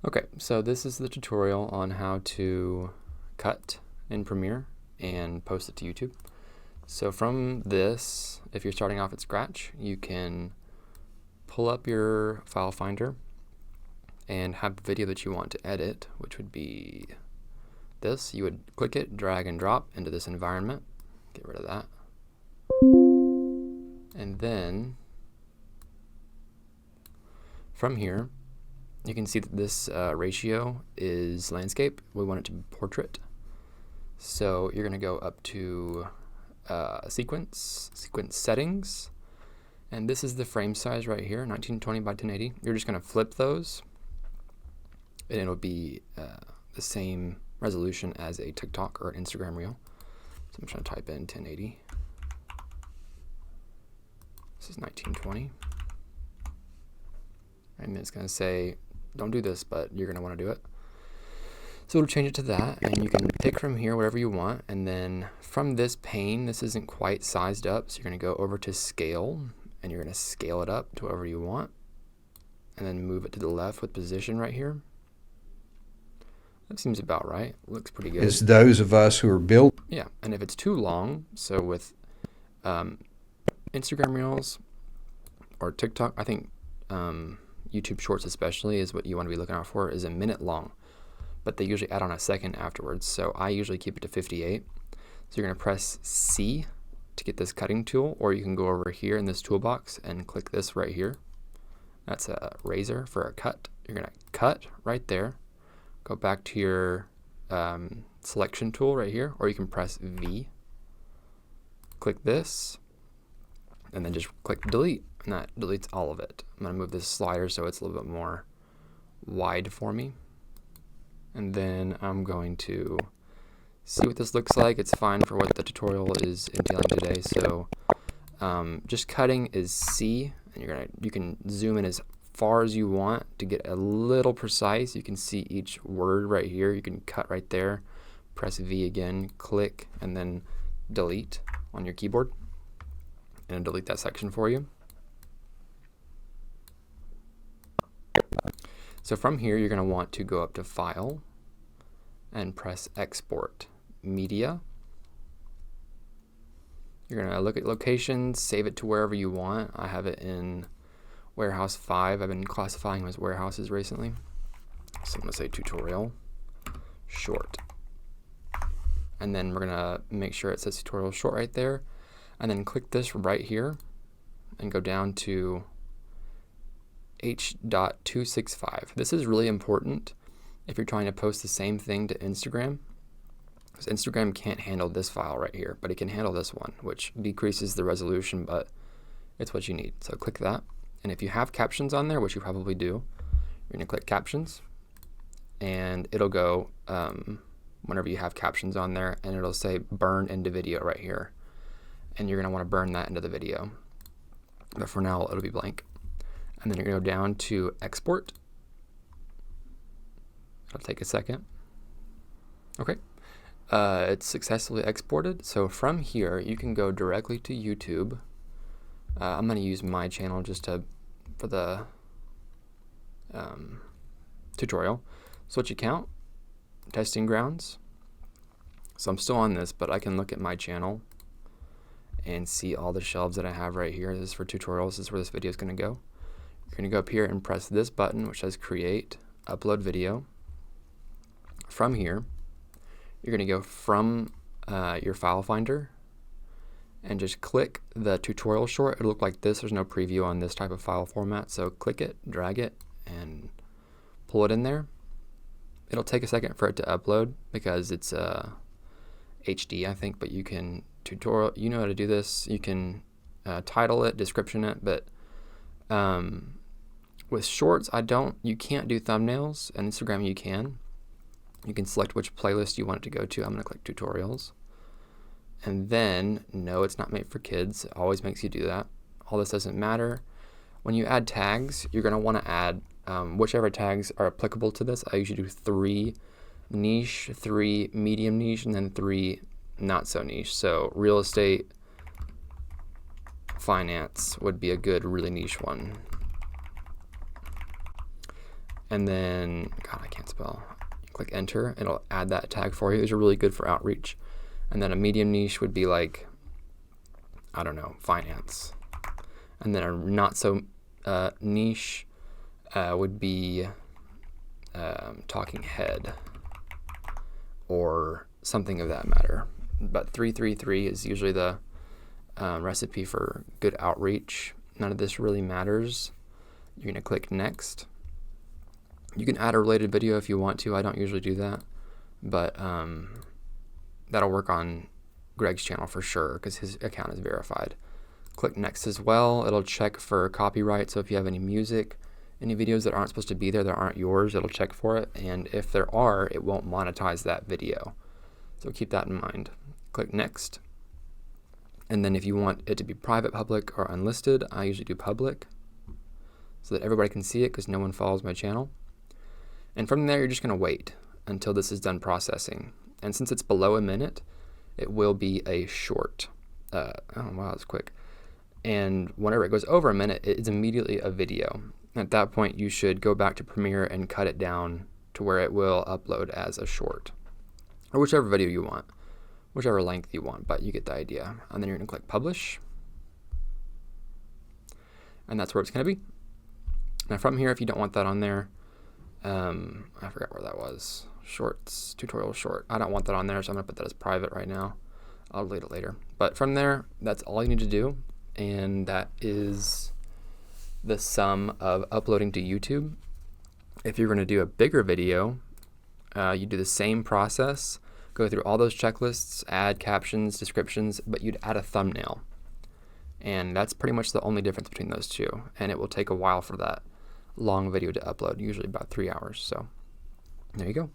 Okay, so this is the tutorial on how to cut in Premiere and post it to YouTube. So from this, if you're starting off at scratch, you can pull up your file finder and have the video that you want to edit, which would be this. You would click it, drag and drop into this environment, get rid of that. And then from here, you can see that this ratio is landscape. We want it to be portrait. So you're going to go up to sequence settings, and this is the frame size right here, 1920 by 1080. You're just going to flip those, and it'll be the same resolution as a TikTok or an Instagram reel. So I'm trying to type in 1080. This is 1920. And it's going to say, don't do this, but you're going to want to do it. So it'll change it to that, and you can pick from here whatever you want. And then from this pane, this isn't quite sized up, so you're going to go over to scale, and you're going to scale it up to whatever you want, and then move it to the left with position right here. That seems about right. Looks pretty good. It's those of us who are built. Yeah, and if it's too long, so with Instagram Reels or TikTok, I think YouTube Shorts especially is what you want to be looking out for, is a minute long. But they usually add on a second afterwards, so I usually keep it to 58. So you're going to press C to get this cutting tool, or you can go over here in this toolbox and click this right here. That's a razor for a cut. You're going to cut right there. Go back to your selection tool right here, or you can press V. Click this, and then just click delete, and that deletes all of it. I'm going to move this slider so it's a little bit more wide for me. And then I'm going to see what this looks like. It's fine for what the tutorial is entailing today. So just cutting is C, and you can zoom in as far as you want to get a little precise. You can see each word right here. You can cut right there. Press V again, click, and then delete on your keyboard, and it'll delete that section for you. So from here, you're going to want to go up to File and press Export Media. You're going to look at locations, save it to wherever you want. I have it in Warehouse 5. I've been classifying them as warehouses recently. So I'm going to say tutorial short. And then we're going to make sure it says tutorial short right there. And then click this right here and go down to H.265. This is really important if you're trying to post the same thing to Instagram, because Instagram can't handle this file right here, but it can handle this one, which decreases the resolution, but it's what you need. So click that, and if you have captions on there, which you probably do, you're going to click captions, and it'll go whenever you have captions on there, and it'll say burn into video right here, and you're going to want to burn that into the video, but for now it'll be blank. And then you're going to go down to export. It'll take a second. Okay. It's successfully exported. So from here, you can go directly to YouTube. I'm going to use my channel just for the tutorial. Switch account, testing grounds. So I'm still on this, but I can look at my channel and see all the shelves that I have right here. This is for tutorials. This is where this video is going to go. You're going to go up here and press this button, which says create, upload video. From here, you're going to go from your file finder and just click the tutorial short. It'll look like this. There's no preview on this type of file format. So click it, drag it, and pull it in there. It'll take a second for it to upload because it's HD, I think, but you can you know how to do this. You can title it, description it, but with shorts, you can't do thumbnails, and Instagram you can. You can select which playlist you want it to go to. I'm going to click tutorials. And then, no, it's not made for kids. It always makes you do that. All this doesn't matter. When you add tags, you're going to want to add whichever tags are applicable to this. I usually do 3 niche, 3 medium niche, and then 3 not so niche. So real estate, finance would be a good, really niche one. And then, God, I can't spell. Click enter. It'll add that tag for you. These are really good for outreach. And then a medium niche would be like, I don't know, finance. And then a not so niche would be talking head or something of that matter. But 333 is usually the recipe for good outreach. None of this really matters. You're going to click next. You can add a related video if you want to. I don't usually do that, but that'll work on Greg's channel for sure because his account is verified. Click next as well. It'll check for copyright. So if you have any music, any videos that aren't supposed to be there, that aren't yours, it'll check for it. And if there are, it won't monetize that video. So keep that in mind. Click next. And then if you want it to be private, public, or unlisted, I usually do public so that everybody can see it because no one follows my channel. And from there, you're just going to wait until this is done processing. And since it's below a minute, it will be a short. Oh, wow, that's quick. And whenever it goes over a minute, it's immediately a video. At that point, you should go back to Premiere and cut it down to where it will upload as a short. Or whichever video you want, whichever length you want, but you get the idea. And then you're going to click publish. And that's where it's going to be. Now from here, if you don't want that on there, I forgot where that was. Shorts, tutorial short. I don't want that on there, so I'm going to put that as private right now. I'll delete it later. But from there, that's all you need to do. And that is the sum of uploading to YouTube. If you're going to do a bigger video, you do the same process, go through all those checklists, add captions, descriptions, but you'd add a thumbnail. And that's pretty much the only difference between those two. And it will take a while for that long video to upload, usually about 3 hours. So there you go.